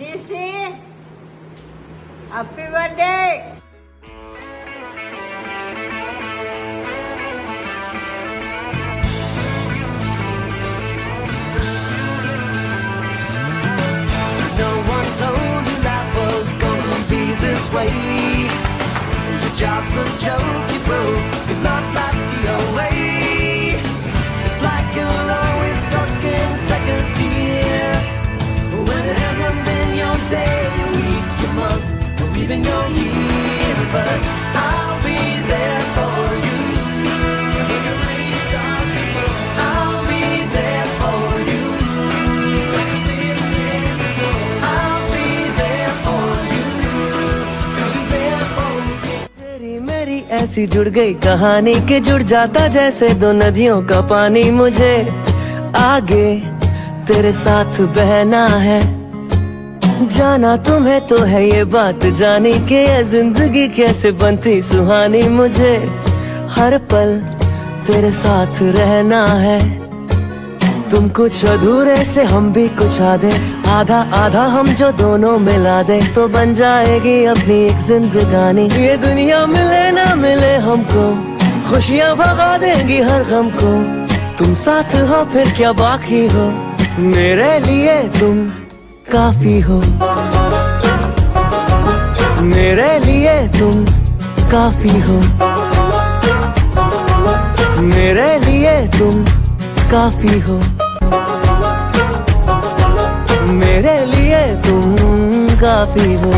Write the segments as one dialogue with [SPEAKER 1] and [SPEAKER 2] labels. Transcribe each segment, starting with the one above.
[SPEAKER 1] DC, happy birthday.
[SPEAKER 2] No one told you life was gonna be this way. Your job's a joke, you broke, your love life's the away. It's like you're always stuck in second gear, when it hasn't been your day, your week, your month, or even your year. But I'll be there for you. When the rain starts to fall, I'll be there for you. When the feeling's in the floor, I'll be there for you. 'Cause you're there for me. तेरी मेरी ऐसी जुड़ गई कहानी के जुड़ जाता जैसे दो नदियों का पानी। मुझे आगे तेरे साथ बहना है, जाना तुम्हें तो है ये बात जानी कि ये जिंदगी कैसे बनती सुहानी। मुझे हर पल तेरे साथ रहना है, तुम कुछ अधूरे से हम भी कुछ आधे, आधा आधा हम जो दोनों मिला दे तो बन जाएगी अपनी एक जिंदगानी। ये दुनिया मिले ना मिले हमको, खुशियाँ भगा देंगी हर गम को। तुम साथ हो फिर क्या बाकी हो, मेरे लिए तुम काफी हो। मेरे लिए तुम काफी हो, मेरे लिए तुम काफी हो, मेरे लिए तुम काफी हो।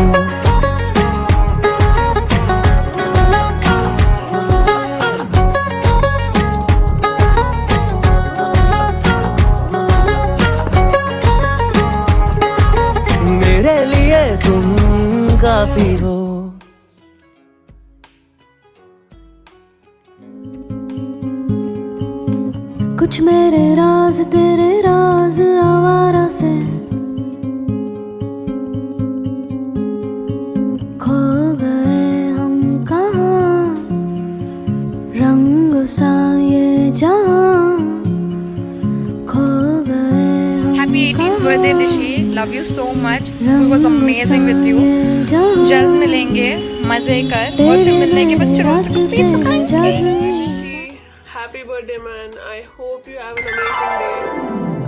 [SPEAKER 2] मेरे लिए तुम काफी हो।
[SPEAKER 3] कुछ मेरे राज तेरे राज आवारा से खो गए हम कहाँ, रंग सा ये जहाँ खो गए हम।
[SPEAKER 4] Happy 18th birthday Dishi, love you so much. It was amazing with you. जल्द मिलेंगे, मजे कर और फिर मिलने के बाद चलो
[SPEAKER 5] Happy birthday, man. I hope you have an amazing day.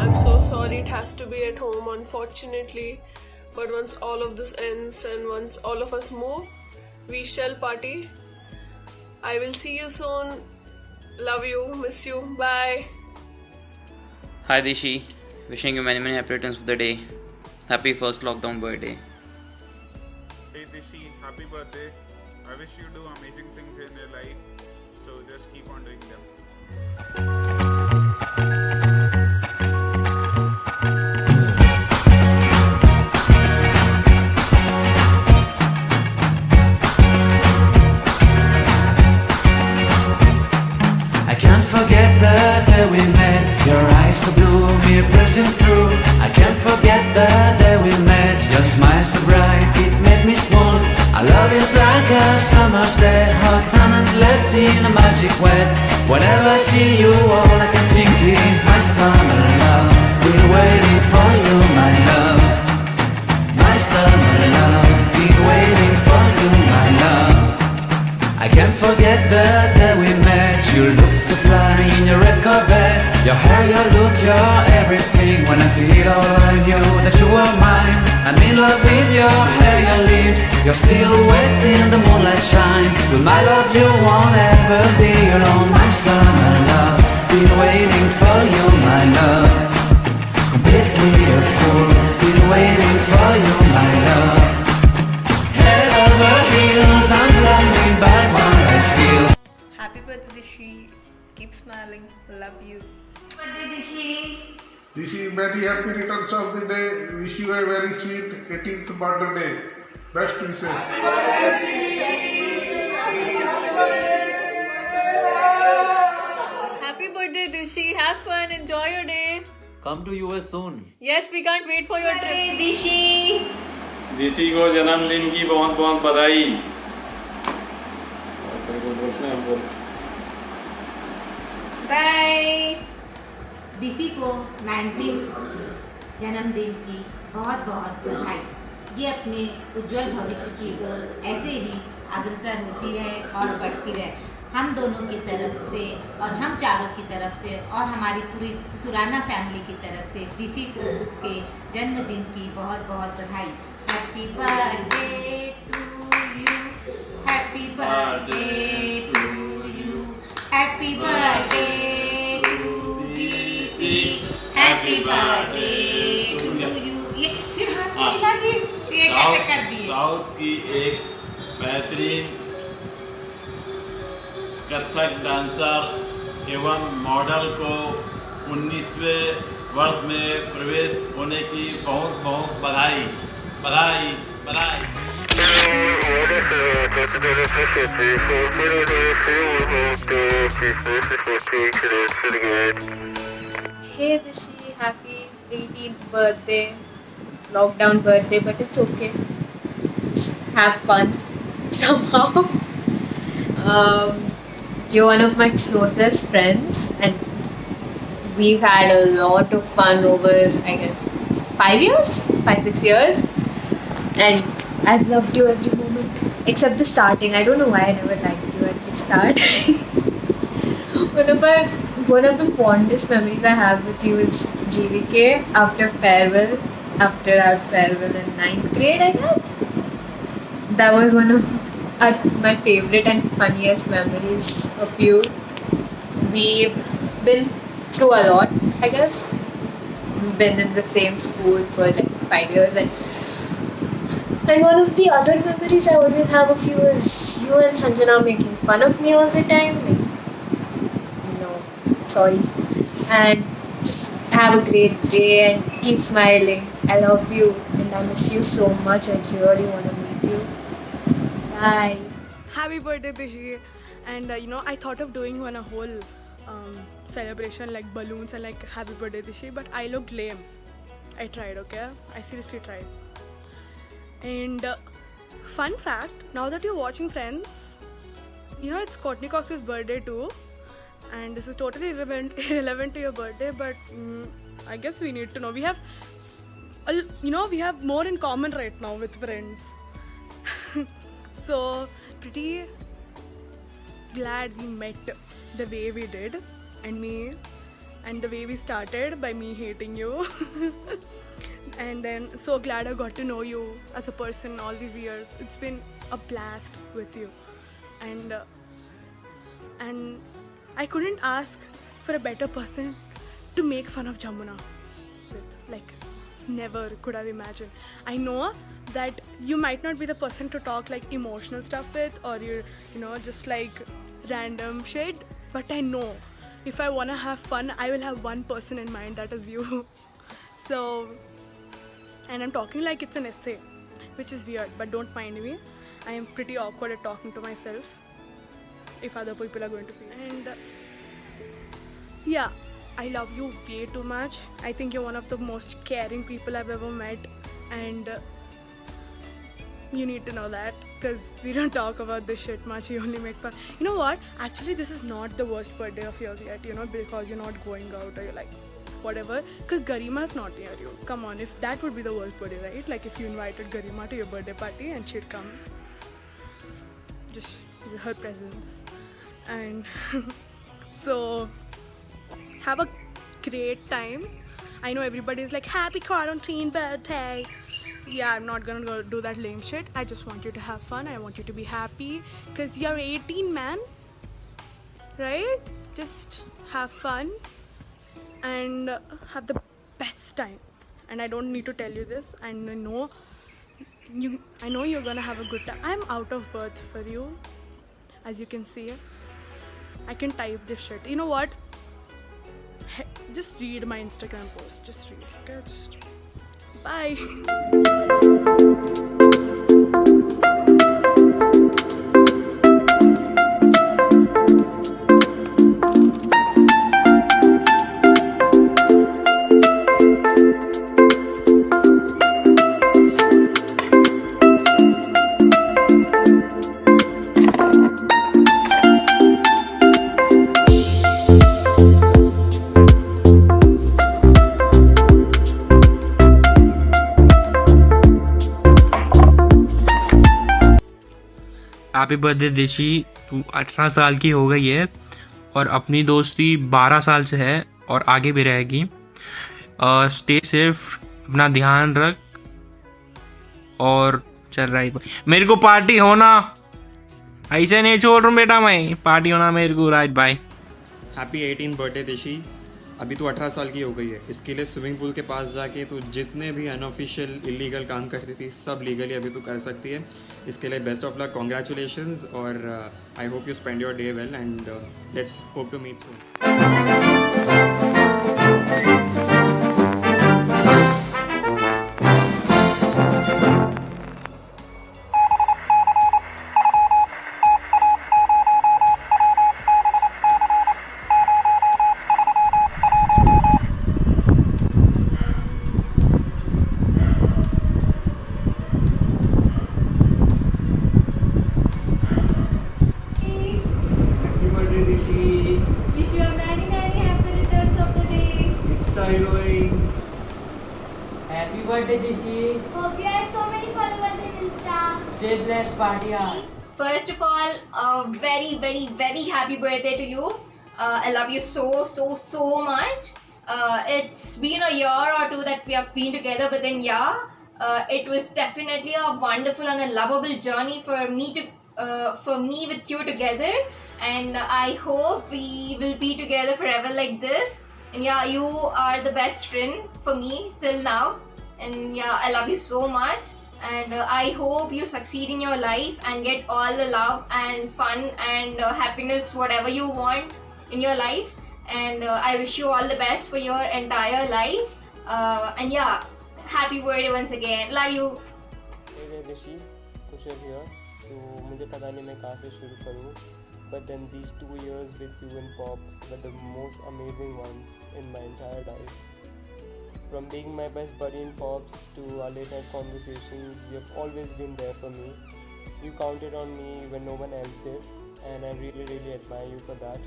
[SPEAKER 5] I'm so sorry it has to be at home, unfortunately. But once all of this ends and once all of us move, we shall party. I will see you soon. Love you. Miss you. Bye.
[SPEAKER 6] Hi Dishi, wishing you many happy returns of the day. Happy first lockdown birthday.
[SPEAKER 7] Hey Dishi, happy birthday. I wish you do amazing things in your life. So just keep on doing them.
[SPEAKER 2] I can't forget the day we met. Your eyes so blue, me pressing through. I can't forget the day we met. Your smile so bright, it made me swoon. Our love is like a summer's day, hot and endless in a magic way. Whenever I see you, all I can think is my summer love. Been waiting for you, my love. My summer love. Been waiting for you, my love. I can't forget the day we met. You looked so fly in your red Corvette. Your hair, your look, your everything. When I see it all, I knew that you were mine. I'm in love with your hair, your lips, your silhouette in the moonlight shine. With my love, you won't ever be alone. My summer love, been waiting for you, my love. Completely a fool, been waiting for you, my love. Head over heels, I'm blinded by what I feel.
[SPEAKER 4] Happy birthday Dishi, keep smiling, love you.
[SPEAKER 8] Dishi, many happy returns of the day. Wish you a very sweet 18th birthday. Best wishes.
[SPEAKER 4] Happy birthday Dishi, have fun, enjoy your day.
[SPEAKER 2] Come to US soon.
[SPEAKER 4] Yes, we can't wait for your trip.
[SPEAKER 9] दिशी को जन्मदिन की बहुत बहुत बधाई।
[SPEAKER 4] Bye.
[SPEAKER 1] दिशी को 19 जन्मदिन की बहुत बहुत बधाई। ये अपने उज्जवल भविष्य की ओर ऐसे ही अग्रसर होती रहे और बढ़ती रहे। हम दोनों की तरफ से और हम चारों की तरफ से और हमारी पूरी सुराना फैमिली की तरफ से ऋषि को उसके जन्मदिन की बहुत बहुत बधाई। Happy birthday to you, happy birthday to you, happy birthday to Rishi, happy birthday to you. ये फिर हाथ में मिला के ये कैसे कर दिए?
[SPEAKER 9] साउथ की एक बेहतरीन कथक डांसर एवं मॉडल को 19वें वर्ष में प्रवेश होने की बहुत बहुत बधाई बधाई बधाई।
[SPEAKER 10] Hey Rishi, happy 18th birthday, lockdown birthday, but it's okay. Have fun somehow. You're one of my closest friends, and we've had a lot of fun over, I guess, 5-6 years, and I've loved you every moment, except the starting. I don't know why I never liked you at the start. One of the fondest memories I have with you is GVK after our farewell in 9th grade, I guess. That was one of my favorite and funniest memories of you. We've been through a lot, I guess. We've been in the same school for like 5 years, and one of the other memories I always have of you is you and Sanjana making fun of me all the time. No, sorry. And just have a great day and keep smiling. I love you and I miss you so much. I really want to meet you. Bye.
[SPEAKER 5] Happy birthday, Dishi. And I thought of doing a whole celebration like balloons and like happy birthday, Dishi, but I looked lame. I tried, okay? I seriously tried. And fun fact, now that you're watching Friends, it's Courtney Cox's birthday too. And this is totally irrelevant to your birthday, but I guess we need to know. We have, we have more in common right now with Friends. So pretty glad we met the way we did, and the way we started by me hating you. And then so glad I got to know you as a person all these years. It's been a blast with you, and I couldn't ask for a better person to make fun of Jamuna with. Like, never could have imagined. I know that you might not be the person to talk like emotional stuff with, or just like random shit, but I know if I want to have fun, I will have one person in mind, that is you. So, and I'm talking like it's an essay, which is weird, but don't mind me. I am pretty awkward at talking to myself if other people are going to see. And yeah, I love you way too much. I think you're one of the most caring people I've ever met, and you need to know that, because we don't talk about this shit much. We only make fun. You know what? Actually, this is not the worst birthday of yours yet, because you're not going out or you're like, whatever, because Garima's not near you. Come on, if that would be the worst birthday, right? Like if you invited Garima to your birthday party and she'd come, just her presence. And so have a great time. I know everybody's like, happy quarantine birthday. Yeah, I'm not gonna go do that lame shit. I just want you to have fun. I want you to be happy, because you're 18, man, right? Just have fun and have the best time. And I don't need to tell you this, and I know you're gonna have a good time. I'm out of words for you, as you can see. I can type this shit. You know what? Just read my Instagram post. Just read, okay? Just bye.
[SPEAKER 11] Happy birthday दिशी, तू 18 साल की हो गई है और अपनी दोस्ती 12 साल से है और आगे भी रहेगी। स्टे सेफ, अपना ध्यान रख और चल रहा है। मेरे को पार्टी होना, ऐसे नहीं छोड़ रहा हूँ बेटा, मैं पार्टी होना मेरे को। Right, bye.
[SPEAKER 12] Happy 18th birthday दिशी। अभी तो 18 साल की हो गई है, इसके लिए स्विमिंग पूल के पास जाके तो जितने भी अनऑफिशियल इलीगल काम करती थी सब लीगली अभी तो कर सकती है। इसके लिए बेस्ट ऑफ लक, कॉन्ग्रेचुलेशंस और I hope you spend your day well and let's hope to meet soon.
[SPEAKER 13] Happy birthday, Dishi.
[SPEAKER 14] Hope you have so many followers in Insta.
[SPEAKER 13] Stay blessed, party hard.
[SPEAKER 15] First of all, a very, very, very happy birthday to you. I love you so, so, so much. It's been a year or two that we have been together, but then it was definitely a wonderful and a lovable journey for me with you together. And I hope we will be together forever like this. And you are the best friend for me till now. And I love you so much. And I hope you succeed in your life and get all the love and fun and happiness, whatever you want in your life. And I wish you all the best for your entire life. And happy birthday once again. Love you.
[SPEAKER 16] Hey Dishi, Kushal here. So मुझे पता नहीं मैं कहाँ से शुरू करूँ. But then these 2 years with you and Pops were the most amazing ones in my entire life. From being my best buddy in Pops to our late night conversations, you have always been there for me. You counted on me when no one else did, and I really, really admire you for that.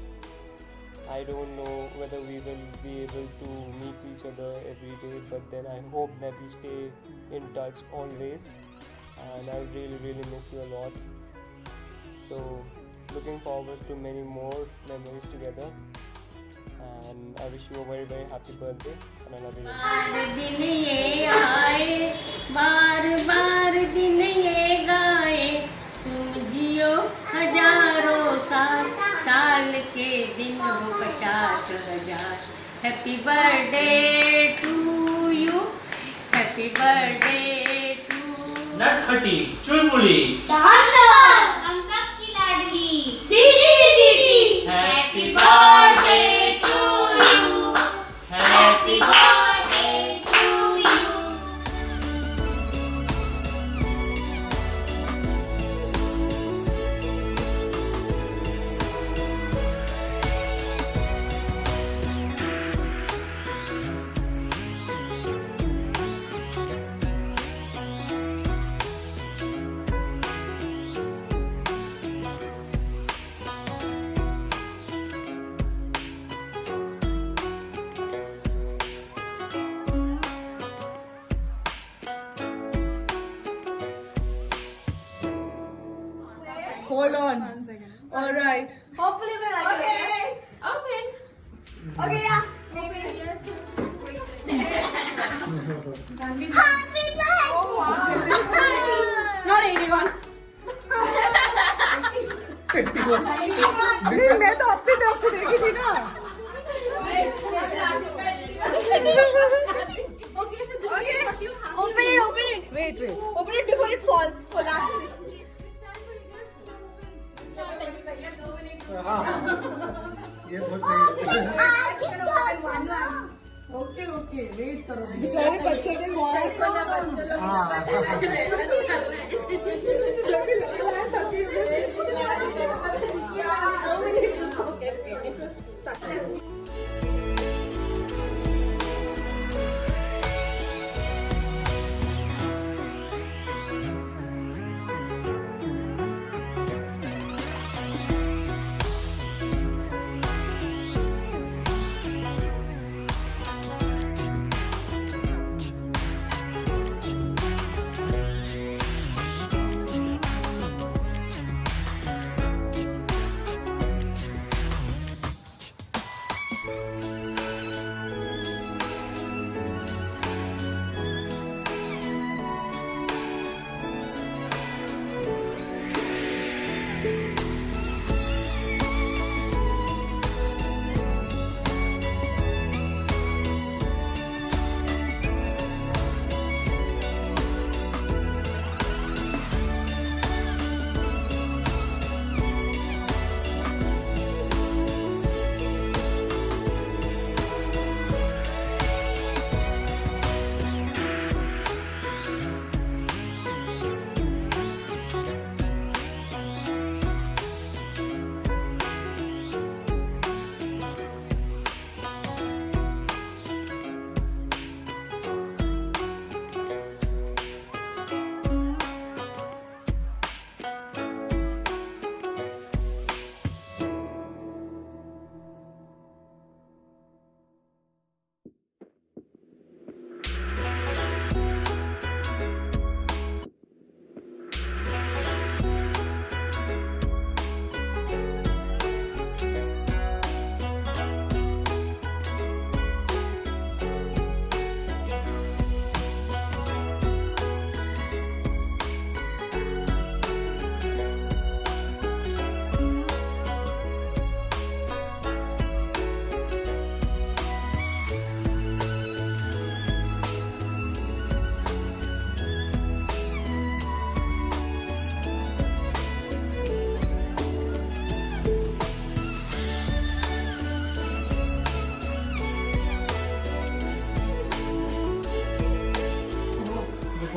[SPEAKER 16] I don't know whether we will be able to meet each other every day, but then I hope that we stay in touch always, and I really, really miss you a lot. So looking forward to many more memories together, and I wish you a very, very happy birthday, and I love you.
[SPEAKER 17] दिन ये आए, बार बार दिन ये गाए, तुम जियो हजारों साल, साल के दिन हो 50,000. Happy birthday to you, happy birthday to you.
[SPEAKER 11] नटखटी चुलबुली
[SPEAKER 14] हम सबकी लाडली दिशी दीदी. Happy birthday to you. Happy birthday to you.
[SPEAKER 18] Hold on. All right.
[SPEAKER 17] Hopefully we're like
[SPEAKER 18] Okay.
[SPEAKER 17] Open.
[SPEAKER 18] Okay, yeah.
[SPEAKER 17] Maybe just.
[SPEAKER 14] Happy birthday.
[SPEAKER 17] Oh wow. Not 81.
[SPEAKER 18] नहीं मैं तो अपनी तरफ से देखी थी ना.
[SPEAKER 17] Okay, so this is what you have. Open it.
[SPEAKER 18] Wait. Open it before it falls. Collapse.
[SPEAKER 8] ये बहुत सही है.
[SPEAKER 18] ओके वेट करो. बेचारे बच्चों ने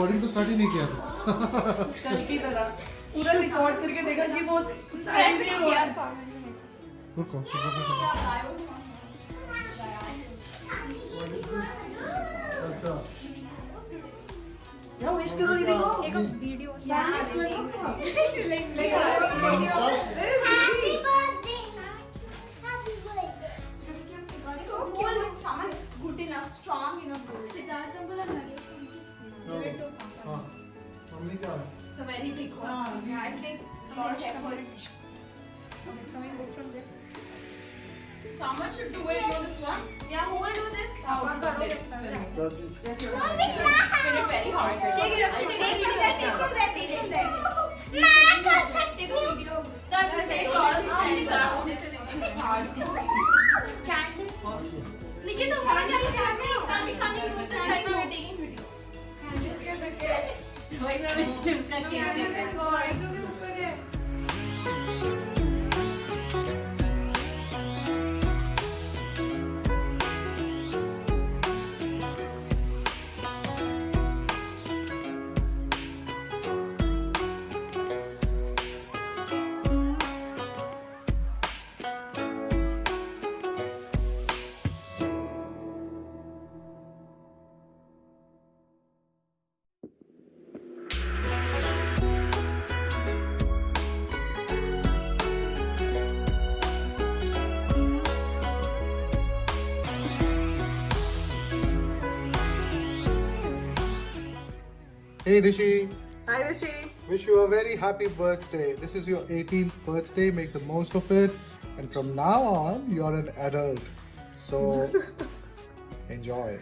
[SPEAKER 19] रिकॉर्डिंग तो स्टार्ट ही नहीं किया था।
[SPEAKER 17] कल की तरह पूरा रिकॉर्ड करके देखा कि वो स्टार्ट नहीं किया था।
[SPEAKER 19] रुको अच्छा
[SPEAKER 17] जाओ विश करो दीदी को। एक video good enough, strong enough. Siddharth uncle and Naresh uncle.
[SPEAKER 19] हाँ मम्मी क्या है?
[SPEAKER 17] It's a very big one. I'll take a lot of effort. It's coming good from there. Someone should do it for this one. Yeah, who will do this? Someone will do it. Yes, you will. Spin it very hard. Take it from there. Take from there. Take from there. Take a video. That will take a lot of time. It's hard. Candle. Nikki, the one that is happening. Sunny, we're taking video.
[SPEAKER 19] Hey Dishi,
[SPEAKER 18] Hi, Rishi.
[SPEAKER 19] wish you a very happy birthday. This is your 18th birthday. Make the most of it. And from now on, you're an adult. So enjoy.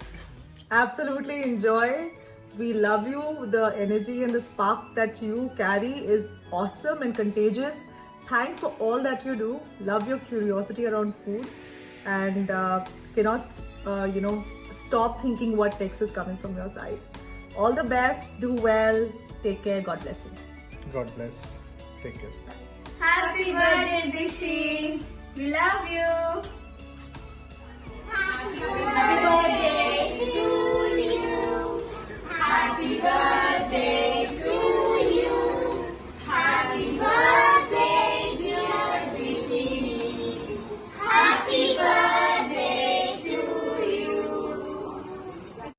[SPEAKER 18] Absolutely enjoy. We love you. The energy and the spark that you carry is awesome and contagious. Thanks for all that you do. Love your curiosity around food and cannot, stop thinking what next is coming from your side. All the best. Do well. Take care. God bless you.
[SPEAKER 19] God bless. Take care.
[SPEAKER 14] Happy birthday, Dishi. We love you.